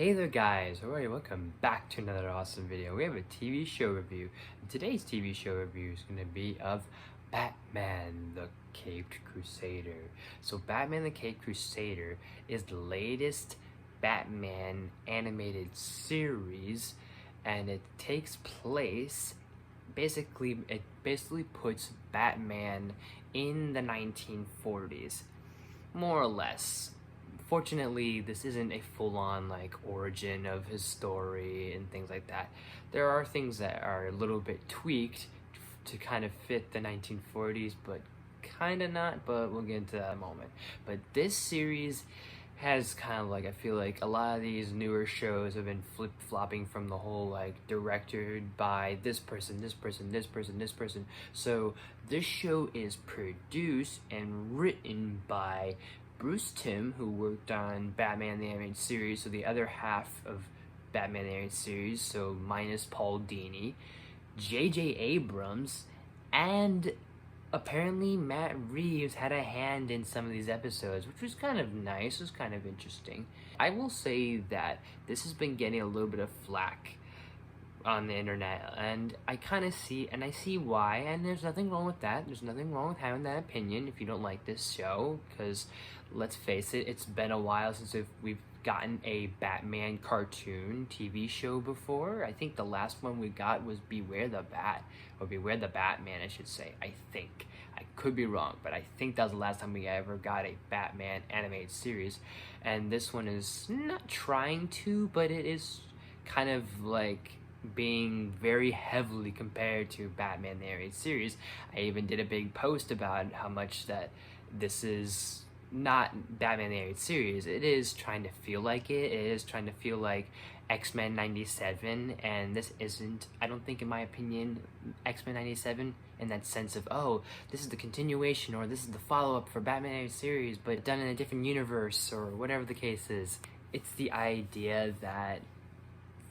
Hey there guys, alright, welcome back to another awesome video. We have a TV show review. And today's TV show review is going to be of Batman the Caped Crusader. So Batman the Caped Crusader is the latest Batman animated series, and it takes place, it basically puts Batman in the 1940s, more or less. Fortunately, this isn't a full-on like origin of his story and things like that. There are things that are a little bit tweaked to kind of fit the 1940s, but kind of not, but we'll get into that in a moment. But this series has kind of like, I feel like a lot of these newer shows have been flip-flopping from the whole like directed by this person, this person, this person, this person. So this show is produced and written by Bruce Timm, who worked on Batman the Animated Series, so the other half of Batman the Animated Series, so minus Paul Dini, J.J. Abrams, and apparently Matt Reeves had a hand in some of these episodes, which was kind of nice, was kind of interesting. I will say that this has been getting a little bit of flack on the internet, and I kind of see why, and there's nothing wrong with that. There's nothing wrong with having that opinion if you don't like this show, because let's face it, it's been a while since we've gotten a Batman cartoon TV show before. I think the last one we got was Beware the Batman, I should say. I think. I could be wrong, but I think that was the last time we ever got a Batman animated series, and this one is not trying to, but it is kind of like being very heavily compared to Batman the Animated Series. I even did a big post about how much that this is not Batman the Animated Series. It is trying to feel like it. It is trying to feel like X-Men 97, and this isn't, I don't think in my opinion, X-Men 97 in that sense of, oh, this is the continuation or this is the follow-up for Batman the Animated Series, but done in a different universe or whatever the case is. It's the idea that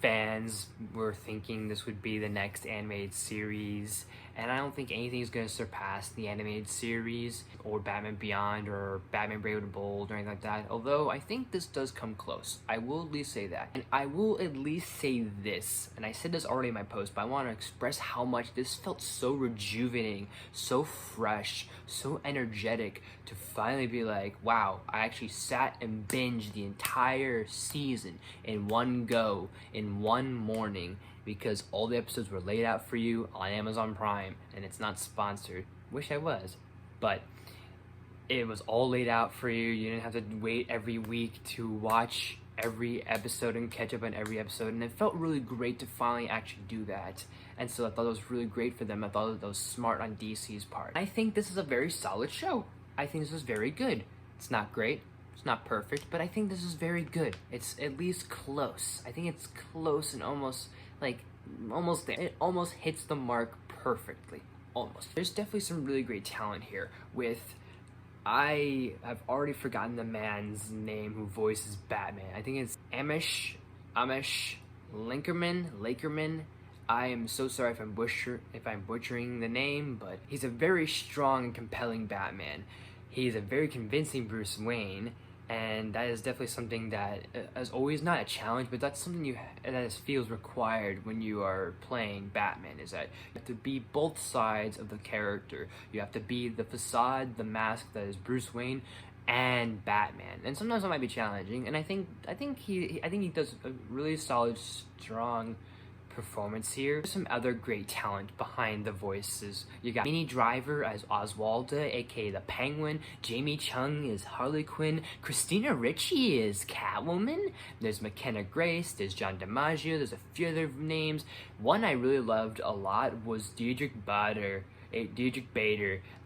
fans were thinking this would be the next animated series, and I don't think anything is going to surpass the animated series or Batman Beyond or Batman Brave and Bold or anything like that, although I think this does come close. I will at least say that. And I will at least say this, and I said this already in my post, but I want to express how much this felt so rejuvenating, so fresh, so energetic to finally be like, wow, I actually sat and binged the entire season in one go, in one morning, because all the episodes were laid out for you on Amazon Prime, and it's not sponsored. Wish I was, but it was all laid out for you. You didn't have to wait every week to watch every episode and catch up on every episode, and it felt really great to finally actually do that. And so I thought it was really great for them. I thought that was smart on DC's part. I think this is a very solid show. I think this is very good. It's not great, it's not perfect, but I think this is very good. It's at least close. I think it's close and almost there. It almost hits the mark perfectly. Almost. There's definitely some really great talent here with, I have already forgotten the man's name who voices Batman. I think it's Hamish Lakerman. I am so sorry if I'm butchering the name, but he's a very strong and compelling Batman. He's a very convincing Bruce Wayne, and that is definitely something that is always not a challenge, but that's something that feels required when you are playing Batman, is that you have to be both sides of the character. You have to be the facade, the mask that is Bruce Wayne, and Batman. And sometimes that might be challenging, and I think he does a really solid, strong performance here. There's some other great talent behind the voices. You got Minnie Driver as Oswalda, aka the Penguin. Jamie Chung is Harley Quinn. Christina Ricci is Catwoman. There's McKenna Grace. There's John DiMaggio. There's a few other names. One I really loved a lot was Diedrich Bader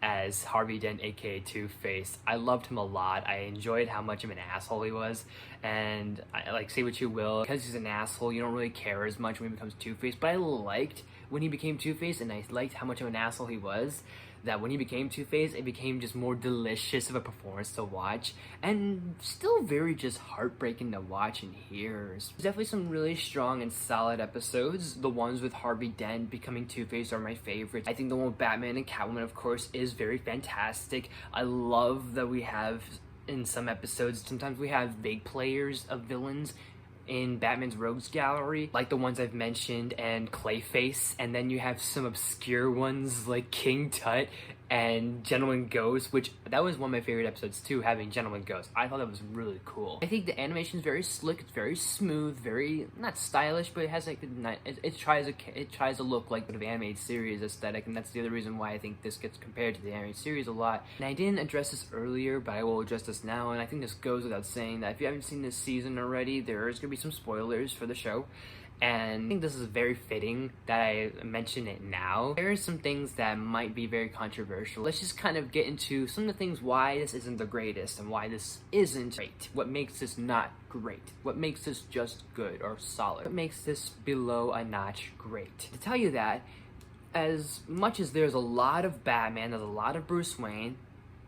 as Harvey Dent, aka Two-Face. I loved him a lot. I enjoyed how much of an asshole he was, and say what you will, because he's an asshole, you don't really care as much when he becomes Two-Face, but I liked when he became Two-Face, and I liked how much of an asshole he was, that when he became Two-Face, it became just more delicious of a performance to watch, and still very just heartbreaking to watch and hear. There's definitely some really strong and solid episodes. The ones with Harvey Dent becoming Two-Face are my favorites. I think the one with Batman and Catwoman, of course, is very fantastic. I love that we have, in some episodes, sometimes we have big players of villains in Batman's Rogues Gallery, like the ones I've mentioned, and Clayface, and then you have some obscure ones like King Tut and Gentleman Ghost, which that was one of my favorite episodes too, having Gentleman Ghost. I thought that was really cool. I think the animation is very slick, it's very smooth, very, not stylish, but it has like, it tries to look like the animated series aesthetic, and that's the other reason why I think this gets compared to the animated series a lot. And I didn't address this earlier, but I will address this now, and I think this goes without saying that if you haven't seen this season already, there's gonna be some spoilers for the show. And I think this is very fitting that I mention it now. There are some things that might be very controversial. Let's just kind of get into some of the things why this isn't the greatest and why this isn't great. What makes this not great? What makes this just good or solid? What makes this below a notch great? To tell you that, as much as there's a lot of Batman, there's a lot of Bruce Wayne,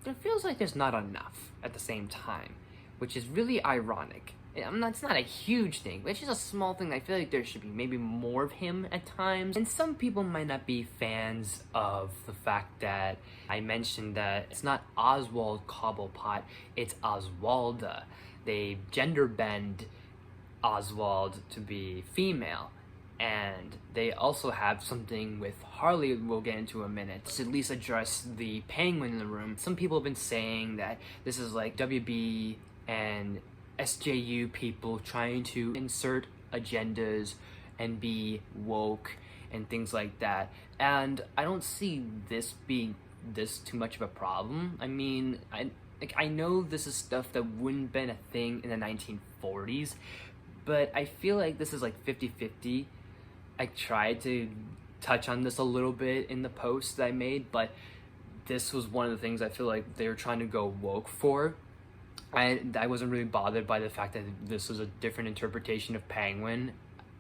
it feels like there's not enough at the same time, which is really ironic. It's not a huge thing, but it's just a small thing. I feel like there should be maybe more of him at times. And some people might not be fans of the fact that I mentioned that it's not Oswald Cobblepot, it's Oswalda. They gender bend Oswald to be female. And they also have something with Harley we'll get into in a minute to at least address the Penguin in the room. Some people have been saying that this is like WB and SJU people trying to insert agendas and be woke and things like that, and I don't see this being this too much of a problem. I mean, I know this is stuff that wouldn't have been a thing in the 1940s, but I feel like this is like 50-50. I tried to touch on this a little bit in the post that I made, but this was one of the things I feel like they were trying to go woke for. I wasn't really bothered by the fact that this was a different interpretation of Penguin.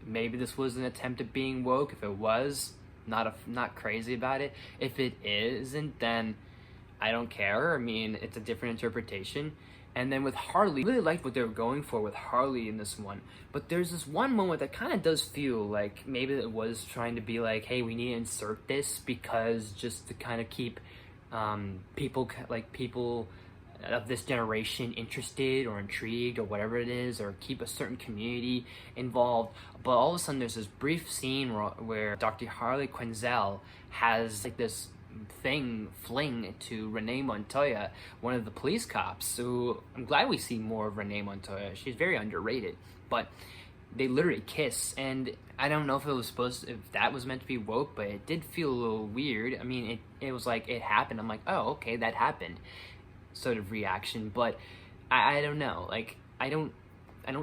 Maybe this was an attempt at being woke. If it was, not crazy about it. If it isn't, then I don't care. I mean, it's a different interpretation. And then with Harley, I really liked what they were going for with Harley in this one. But there's this one moment that kind of does feel like maybe it was trying to be like, hey, we need to insert this because just to kind of keep people of this generation interested or intrigued or whatever it is, or keep a certain community involved. But all of a sudden there's this brief scene where Dr. Harley Quinzel has like this fling to Renee Montoya, one of the police cops. So I'm glad we see more of Renee Montoya. She's very underrated, but they literally kiss, and I don't know if if that was meant to be woke, but it did feel a little weird. I mean, it was like it happened. I'm like, oh, okay, that happened, sort of reaction. But I don't know. Like I don't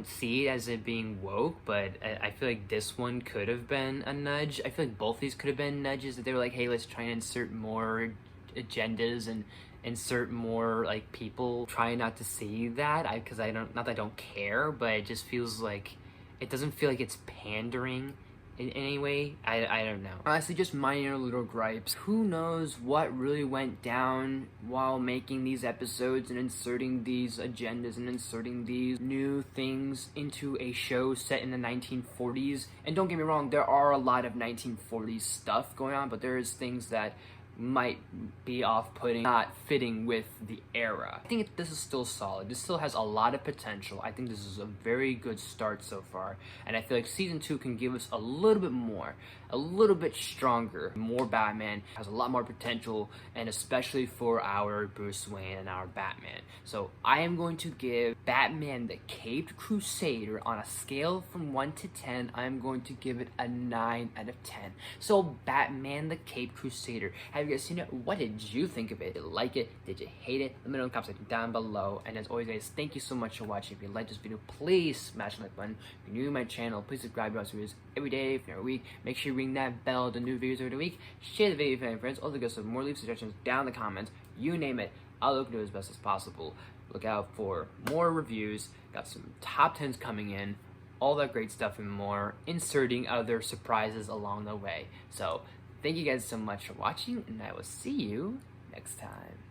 see it as it being woke, but I feel like this one could have been a nudge. I feel like both these could have been nudges that they were like, hey, let's try and insert more agendas and insert more like people. Try not to see that, because not that I don't care, but it just feels like it doesn't feel like it's pandering in any way. I don't know. Honestly, just minor little gripes. Who knows what really went down while making these episodes and inserting these agendas and inserting these new things into a show set in the 1940s. And don't get me wrong, there are a lot of 1940s stuff going on, but there's things that might be off-putting, not fitting with the era. I think this is still solid. This still has a lot of potential. I think this is a very good start so far, and I feel like season 2 can give us a little bit more, a little bit stronger, more Batman, has a lot more potential, and especially for our Bruce Wayne and our Batman. So I am going to give Batman the Caped Crusader, on a scale from 1 to 10, I'm going to give it a 9 out of 10. So Batman the Caped Crusader, have you guys seen it? What did you think of it? Did you like it? Did you hate it? Let me know in the comments section down below. And as always, guys, thank you so much for watching. If you like this video, please smash the like button. If you're new to my channel, please subscribe to our videos every day, every week. Make sure you ring that bell to new videos every week. Share the video with your family and friends. Also, guys, some more, leave suggestions down in the comments. You name it, I'll look to do as best as possible. Look out for more reviews. Got some top 10s coming in. All that great stuff and more. Inserting other surprises along the way. So thank you guys so much for watching, and I will see you next time.